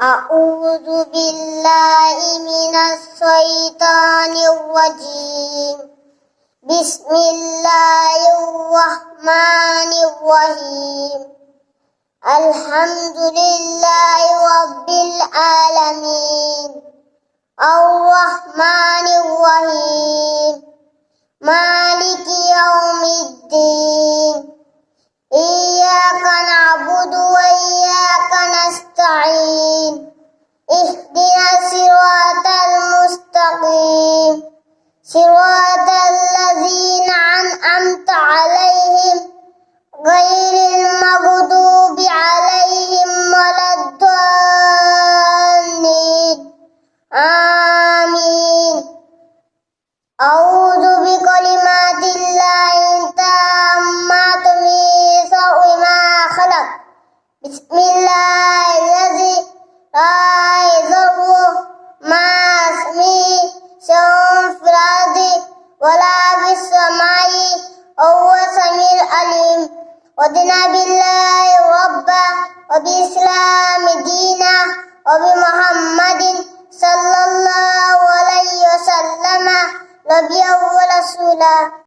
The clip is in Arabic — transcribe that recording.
أعوذ بالله من الشيطان الرجيم. بسم الله الرحمن الرحيم. الحمد لله رب العالمين الرحمن الرحيم مالك يوم الدين. إياك نعبد وإياك نستعين. اهدنا الصراط المستقيم صراط الذين أنعمت عليهم غير المغضوب عليهم ولا الضالين. آمين. أعوذ بكلمات الله التامات من شر ما خلق. بسم الله الذي لا يضر مع اسمه شيء في الأرض ولا في السماء وهو السميع العليم. رضينا بالله ربا وبالإسلام دينا وبمحمد